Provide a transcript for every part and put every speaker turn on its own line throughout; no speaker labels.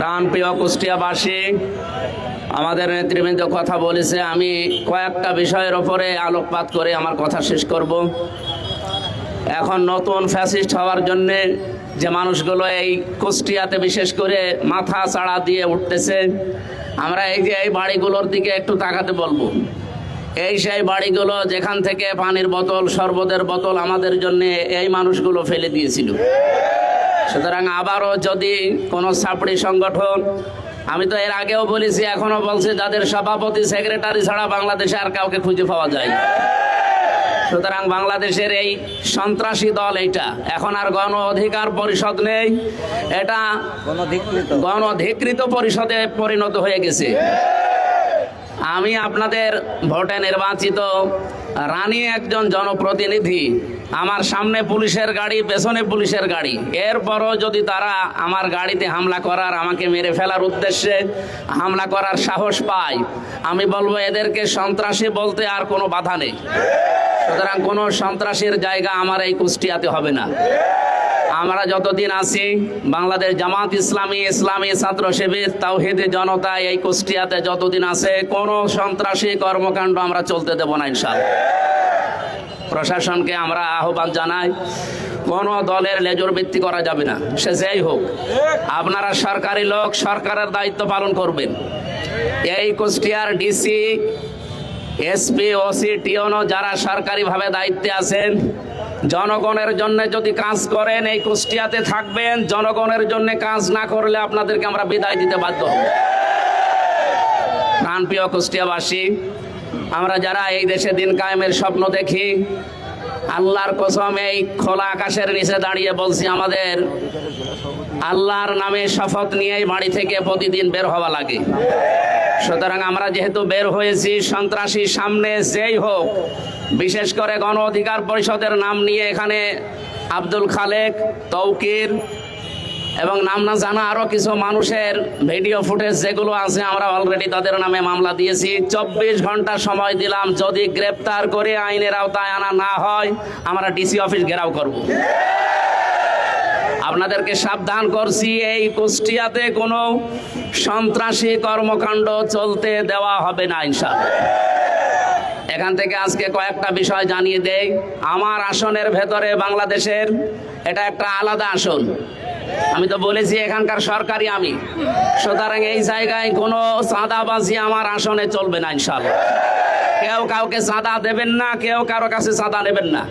প্রাণপ্রিয় কুষ্টিয়াবাসী, আমাদের নেতৃবৃন্দ কথা বলেছে, আমি কয়েকটা বিষয়ের ওপরে আলোকপাত করে আমার কথা শেষ করব। এখন নতুন ফ্যাসিস্ট হওয়ার জন্যে যে মানুষগুলো এই কুষ্টিয়াতে বিশেষ করে মাথা চাড়া দিয়ে উঠতেছে, আমরা এই বাড়িগুলোর দিকে একটু তাকাতে বলবো। এই সেই বাড়িগুলো যেখান থেকে পানির বোতল, শরবতের বোতল আমাদের জন্য এই মানুষগুলো ফেলে দিয়েছিল। সুতরাং আবারও যদি কোনো ছাপড়ি সংগঠন, আমি তো এর আগেও বলেছি, এখনো বলছি, যাদের সভাপতি সেক্রেটারি ছাড়া বাংলাদেশে আর কাউকে খুঁজে পাওয়া যায়। সুতরাং বাংলাদেশের এই সন্ত্রাসী দল এইটা এখন আর গণ অধিকার পরিষদ নেই, এটা গণধিকৃত পরিষদে পরিণত হয়ে গেছে। আমি আপনাদের ভোটে নির্বাচিত রানী একজন জনপ্রতিনিধি, আমার সামনে পুলিশের গাড়ি, পেছনে পুলিশের গাড়ি, এরপরও যদি তারা আমার গাড়িতে হামলা করার, আমাকে মেরে ফেলার উদ্দেশ্যে হামলা করার সাহস পায়, আমি বলবো এদেরকে সন্ত্রাসী বলতে আর কোনো বাধা নেই। সুতরাং কোনো সন্ত্রাসীর জায়গা আমার এই কুষ্টিয়াতে হবে না। আমরা যতদিন আছি, বাংলাদেশ জামাত ইসলামী, ইসলামী ছাত্র শিবির, তাওহীদি জনতা এই কুষ্টিয়াতে যতদিন আছে, কোনো সন্ত্রাসী কর্মকাণ্ড আমরা চলতে দেব না ইনশাআল্লাহ। প্রশাসনকে আমরা আহ্বান জানাই, কোনো দলের লেজর ভিত্তি করা যাবে না, সে যেই হোক। আপনারা সরকারি লোক, সরকারের দায়িত্ব পালন করবেন। এই কুষ্টিয়ার ডিসি, এসপি, ওসি, টিওনো যারা সরকারিভাবে দায়িত্বে আছেন, জনগণের জন্য যদি কাজ করেন এই কুষ্টিয়াতে থাকবেন, জনগণের জন্য কাজ না করলে আপনাদেরকে আমরা বিদায় দিতে বাধ্য হব। প্রাণপ্রিয় কুষ্টিয়াবাসী, আমরা যারা এই দেশে দিন কায়েমের স্বপ্ন দেখি, আল্লাহর কসম এই খোলা আকাশের নিচে দাঁড়িয়ে বলছি, আমাদের আল্লাহর নামে শপথ নিয়ে বাড়ি থেকে প্রতিদিন বের হওয়া লাগে। সুতরাং আমরা যেহেতু বের হয়েছি, সন্ত্রাসী সামনে যেই হোক, বিশেষ করে গণ অধিকার পরিষদের নাম নিয়ে এখানে আব্দুল খালেক, তৌকির এবং নাম না জানা আরো কিছু মানুষের ভিডিও ফুটেজ যেগুলো আছে, আমরা অলরেডি তাদের নামে মামলা দিয়েছি। 24 ঘন্টা সময় দিলাম, যদি গ্রেপ্তার করে আইনের আওতায় আনা না হয়, আমরা ডিসি অফিস ঘেরাও করব। আপনাদেরকে সাবধান করছি, এই কুষ্টিয়াতে কোনো সন্ত্রাসী কর্মকাণ্ড চলতে দেওয়া হবে না ইনশাআল্লাহ। এখান থেকে আজকে কয়েকটা বিষয় জানিয়ে দেই। আমার আসনের ভেতরে বাংলাদেশের এটা একটা আলাদা আসন, আমি তো বলেছি এখানকার সরকারি আমি। সুতরাং এই জায়গায় কোনো চাঁদাবাজি আমার আসনে চলবে না ইনশাআল্লাহ। কেউ কাউকে চাঁদা দেবেন না, কেউ কারো কাছে চাঁদা নেবেন না।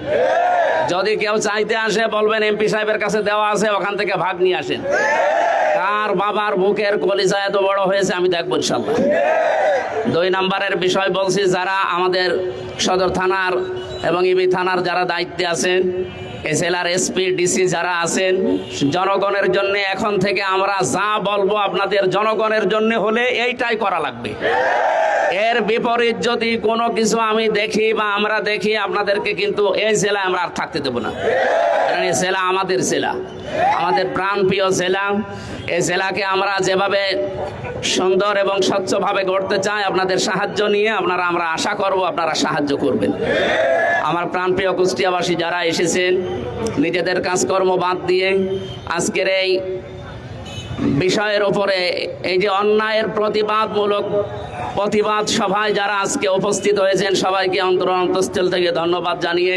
যদি কেউ চাইতে আসে বলবেন এমপি সাহেবের কাছে দেওয়া আছে, ওখান থেকে ভাগ নিয়ে আসেন। কার বাবার বুকের কলিজা এত বড় হয়েছে আমি দেখবো ইনশাআল্লাহ। 2 নম্বরের বিষয় বলছি, যারা আমাদের সদর থানার এবং ইবি থানার যারা দায়িত্বে আছেন, এসএলআর, এসপি, ডিসি যারা আছেন, জনগণের জন্য এখন থেকে আমরা যা বলবো আপনাদের জনগণের জন্য হলে এইটাই করা লাগবে। এর বিপরীত যদি কোনো কিছু আমি দেখি বা আমরা দেখি, আপনাদেরকে কিন্তু এই জেলায় আমরা আর থাকতে দেবো না। কারণ এই জেলা আমাদের জেলা, আমাদের প্রাণপ্রিয় জেলা। এই জেলাকে আমরা যেভাবে সুন্দর এবং স্বচ্ছভাবে গড়তে চাই, আপনাদের সাহায্য নিয়ে আমরা আশা করব আপনারা সাহায্য করবেন। আমার প্রাণপ্রিয় কুষ্টিয়াবাসী যারা এসেছেন, নিজেদের কাজকর্ম বাদ দিয়ে আজকের এই বিষয়ের উপরে, এই যে অন্যায়ের প্রতিবাদ সভায় যারা আজকে উপস্থিত হয়েছেন, সবাইকে অন্তঃস্থল থেকে ধন্যবাদ জানিয়ে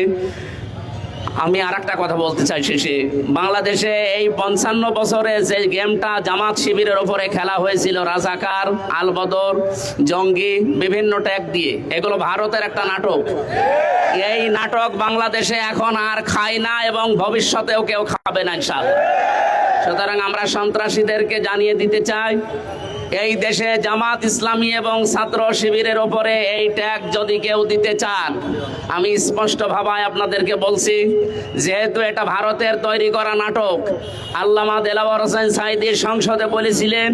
আমি আর একটা কথা বলতে চাই শেষে। বাংলাদেশে এই 55 বছরে যে গেমটা জামাত শিবিরের উপরে খেলা হয়েছিল, রাজাকার, আলবদর, জঙ্গি, বিভিন্ন ট্যাগ দিয়ে, এগুলো ভারতের একটা নাটক। এই নাটক বাংলাদেশে এখন আর খায় না এবং ভবিষ্যতেও কেউ খাবে না ইনশাআল্লাহ। সুতরাং আমরা সন্ত্রাসীদেরকে জানিয়ে দিতে চাই, এই দেশে জামাত ইসলামী এবং ছাত্র শিবিরের ওপরে এই ট্যাগ যদি কেউ দিতে চান, আমি স্পষ্টভাবে আপনাদেরকে বলছি, যেহেতু এটা ভারতের তৈরি করা নাটক। আল্লামা দেলাওয়ার হোসেন সাঈদী সংসদে বলেছিলেন,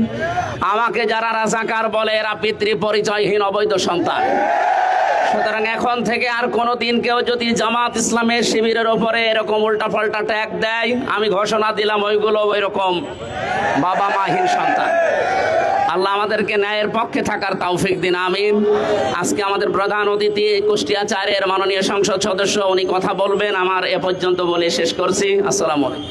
আমাকে যারা রাজাকার বলে এরা পিতৃ পরিচয়হীন অবৈধ সন্তান। সুতরাং এখন থেকে আর কোনোদিন কেউ যদি জামাত ইসলামের শিবিরের ওপরে এরকম উল্টাপাল্টা ট্যাগ দেয়, আমি ঘোষণা দিলাম ওইগুলো ওইরকম বাবা মাহীন সন্তান। আল্লাহ আমাদেরকে ন্যায়ের পক্ষে থাকার তৌফিক দিন, আমিন। আজকে আমাদের প্রধান অতিথি কুষ্টিয়া 4-এর মাননীয় সংসদ সদস্য, উনি কথা বলবেন। আমার এ পর্যন্ত বলে শেষ করছি। আসসালামু আলাইকুম।